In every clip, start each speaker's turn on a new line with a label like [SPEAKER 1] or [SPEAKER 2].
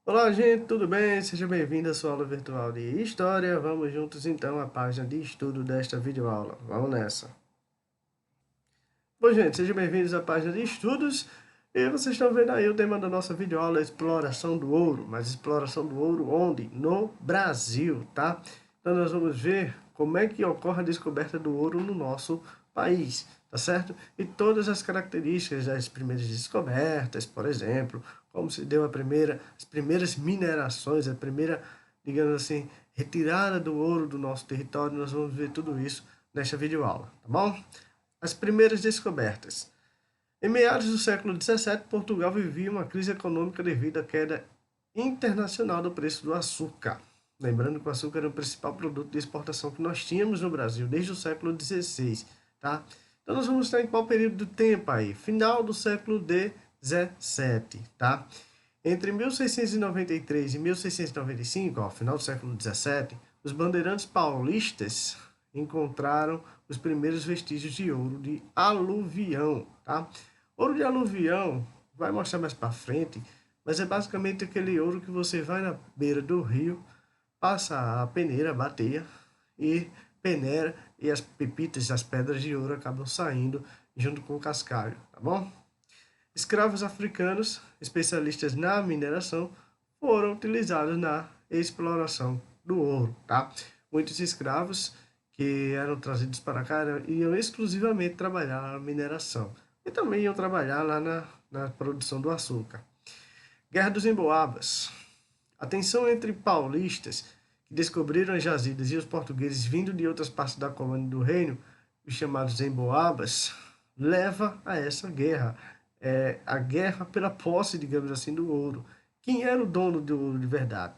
[SPEAKER 1] Olá, gente, tudo bem? Seja bem-vindo à sua aula virtual de História. Vamos juntos, então, à página de estudo desta videoaula. Vamos nessa. Bom, gente, sejam bem-vindos à página de estudos. E vocês estão vendo aí o tema da nossa videoaula, exploração do ouro. Mas exploração do ouro onde? No Brasil, tá? Então, nós vamos ver como é que ocorre a descoberta do ouro no nosso país, tá certo? E todas as características das primeiras descobertas, por exemplo, como se deu as primeiras minerações, a primeira, digamos assim, retirada do ouro do nosso território. Nós vamos ver tudo isso nesta videoaula, tá bom? As primeiras descobertas. Em meados do século XVII, Portugal vivia uma crise econômica devido à queda internacional do preço do açúcar. Lembrando que o açúcar era o principal produto de exportação que nós tínhamos no Brasil desde o século XVI, tá? Então nós vamos estar em qual período do tempo aí? Final do século XVII, tá? Entre 1693 e 1695, ó, final do século XVII, os bandeirantes paulistas encontraram os primeiros vestígios de ouro de aluvião, tá? Ouro de aluvião, vai mostrar mais para frente, mas é basicamente aquele ouro que você vai na beira do rio, passa a peneira, a bateia e peneira, e as pepitas, as pedras de ouro acabam saindo junto com o cascalho, tá bom? Escravos africanos, especialistas na mineração, foram utilizados na exploração do ouro, tá? Muitos escravos que eram trazidos para cá iam exclusivamente trabalhar na mineração e também iam trabalhar lá na produção do açúcar. Guerra dos Emboabas. A tensão entre paulistas que descobriram as jazidas e os portugueses vindo de outras partes da colônia do reino, os chamados Emboabas, leva a essa guerra. É a guerra pela posse, digamos assim, do ouro. Quem era o dono do ouro de verdade?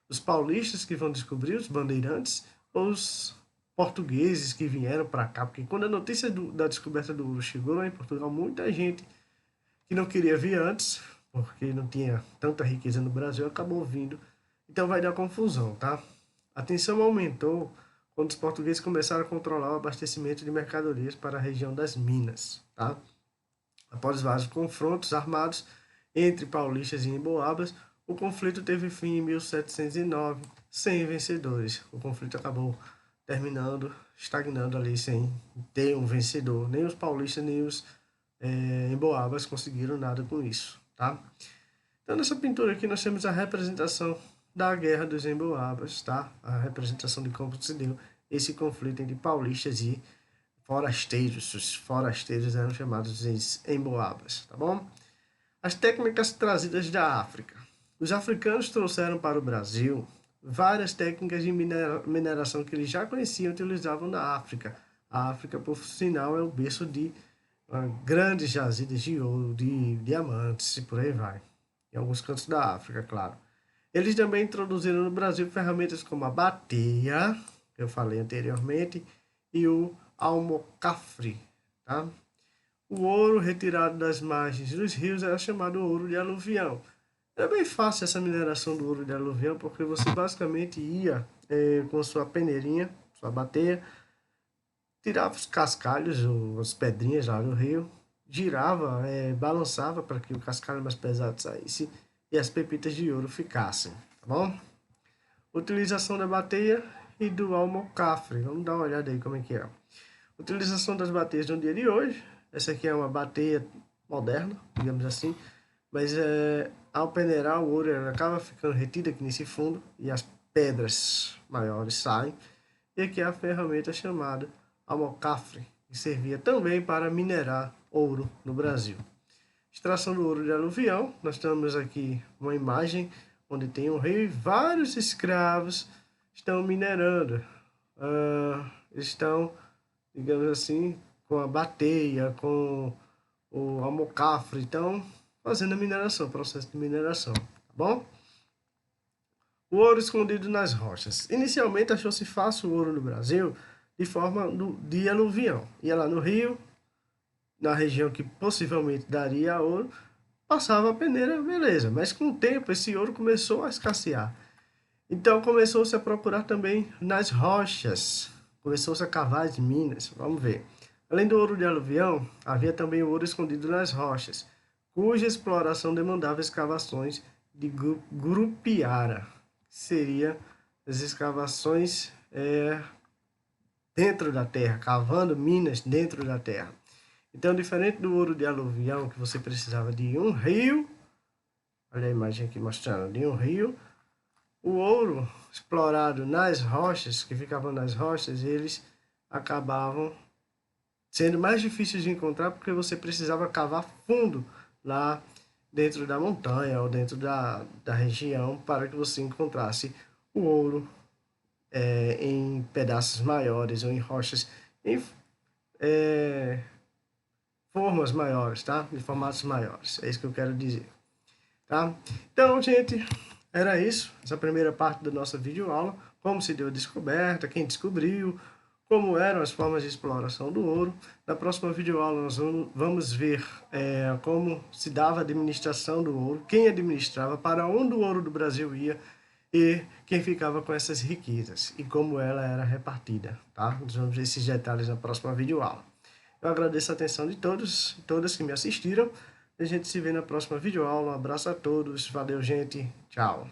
[SPEAKER 1] Os paulistas que vão descobrir, os bandeirantes, ou os portugueses que vieram para cá? Porque quando a notícia da descoberta do ouro chegou lá em Portugal, muita gente que não queria vir antes, porque não tinha tanta riqueza no Brasil, acabou vindo. Então vai dar confusão, tá? A tensão aumentou quando os portugueses começaram a controlar o abastecimento de mercadorias para a região das Minas, tá? Após vários confrontos armados entre paulistas e emboabas, o conflito teve fim em 1709, sem vencedores. O conflito acabou terminando, estagnando ali, sem ter um vencedor. Nem os paulistas, nem os emboabas conseguiram nada com isso, tá? Então, nessa pintura aqui, nós temos a representação da Guerra dos Emboabas, tá? A representação de como se deu esse conflito entre paulistas e forasteiros. Os forasteiros eram chamados de emboabas, tá bom? As técnicas trazidas da África. Os africanos trouxeram para o Brasil várias técnicas de mineração que eles já conheciam e utilizavam na África. A África, por sinal, é o berço de grandes jazidas de ouro, de diamantes e por aí vai. Em alguns cantos da África, claro. Eles também introduziram no Brasil ferramentas como a bateia, que eu falei anteriormente, e o almocafre, tá? O ouro retirado das margens dos rios era chamado ouro de aluvião. Era bem fácil essa mineração do ouro de aluvião, porque você basicamente ia com a sua peneirinha, sua bateia, tirava os cascalhos, as pedrinhas lá do rio, girava, balançava para que o cascalho mais pesado saísse e as pepitas de ouro ficassem, tá bom? Utilização da bateia e do almocafre. Vamos dar uma olhada aí como é que é. Utilização das bateias no dia de hoje. Essa aqui é uma bateia moderna, digamos assim, mas ao peneirar o ouro ela acaba ficando retida aqui nesse fundo e as pedras maiores saem. E aqui é a ferramenta chamada almocafre, que servia também para minerar ouro no Brasil. Extração do ouro de aluvião. Nós temos aqui uma imagem onde tem um rei e vários escravos estão minerando. Estão, digamos assim, com a bateia, com o almocafre, então fazendo a mineração, processo de mineração, tá bom? O ouro escondido nas rochas. Inicialmente achou-se fácil o ouro no Brasil de forma de aluvião. Ia lá no rio, na região que possivelmente daria ouro, passava a peneira, beleza. Mas com o tempo esse ouro começou a escassear. Então começou-se a procurar também nas rochas. Começou-se a cavar as minas. Vamos ver. Além do ouro de aluvião, havia também o ouro escondido nas rochas, cuja exploração demandava escavações de Grupiara, que seria as escavações dentro da terra, cavando minas dentro da terra. Então, diferente do ouro de aluvião, que você precisava de um rio, olha a imagem aqui mostrando, de um rio, o ouro explorado nas rochas, que ficavam nas rochas, eles acabavam sendo mais difíceis de encontrar porque você precisava cavar fundo lá dentro da montanha ou dentro da região para que você encontrasse o ouro em pedaços maiores ou em rochas em formas maiores, tá? De formatos maiores, é isso que eu quero dizer, tá? Então, gente, era isso, essa primeira parte da nossa videoaula, como se deu a descoberta, quem descobriu, como eram as formas de exploração do ouro. Na próxima videoaula nós vamos ver como se dava a administração do ouro, quem administrava, para onde o ouro do Brasil ia e quem ficava com essas riquezas e como ela era repartida, tá? Nós vamos ver esses detalhes na próxima videoaula. Eu agradeço a atenção de todos e todas que me assistiram. A gente se vê na próxima videoaula. Um abraço a todos. Valeu, gente. Tchau.